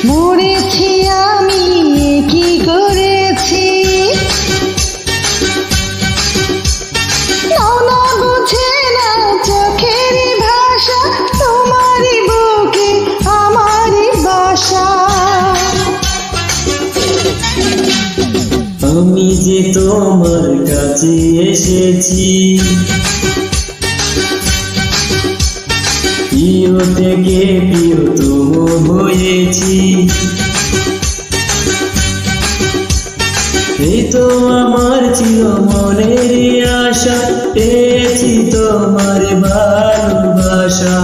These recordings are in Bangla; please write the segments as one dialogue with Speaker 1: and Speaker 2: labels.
Speaker 1: মরেছি আমি কি করেছি, না বুঝে না চোখের ভাষা, তোমারই বুকে আমারই বাসা।
Speaker 2: আমি যে তোমার কাছে এসেছি, প্রিয় থেকে প্রিয়তম হয়েছি। এই তো আমার চির মনের আশা, পেয়েছি তোমার ভালোবাসা।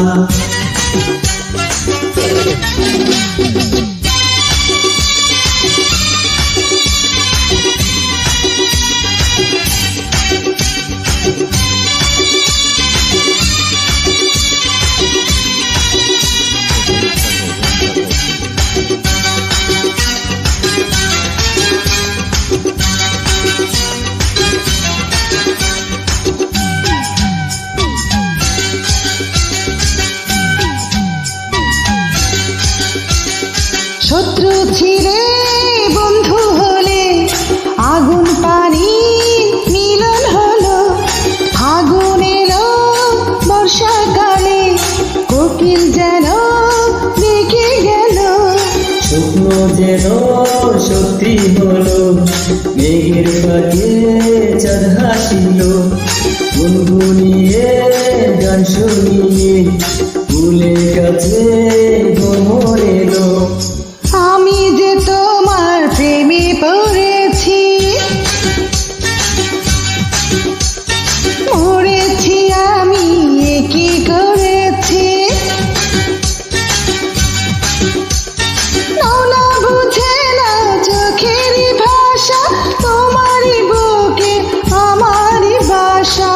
Speaker 1: শত্রু ছিলে বন্ধু হলে, আগুন পানি মিলন হলো। আগুন এলো বর্ষাকালে, কোকিল যেন ডেকে গেল।
Speaker 2: স্বপ্ন যেন সত্যি হলো, মেঘের ফাঁকে চাঁদ হাসিল। গুনগুনিয়ে গান শুনিয়ে ফুলের কাছে ভ্রমর এলো।
Speaker 1: আমি যে তোমার প্রেমে পড়েছি, মরেছি আমি কি করেছি, না বুঝে না চোখের ভাষা, তোমারই বুকে আমারই বাসা।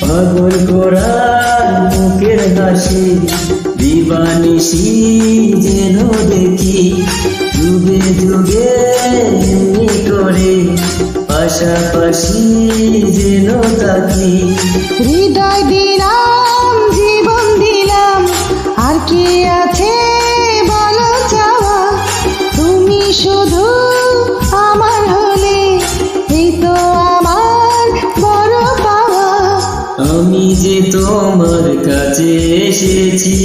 Speaker 2: পাগল করার মুখের হাসি, দিবানিশি যেন দেখি। যুগে যুগে এমনি করে পাশাপাশি যেন থাকি।
Speaker 1: হৃদয় দিলাম, জীবন দিলাম, আর কি আছে বলো চাওয়া। তুমি শুধু আমার হলে, এই তো আমার বড় পাওয়া।
Speaker 2: আমি যে তোমার কাছে এসেছি।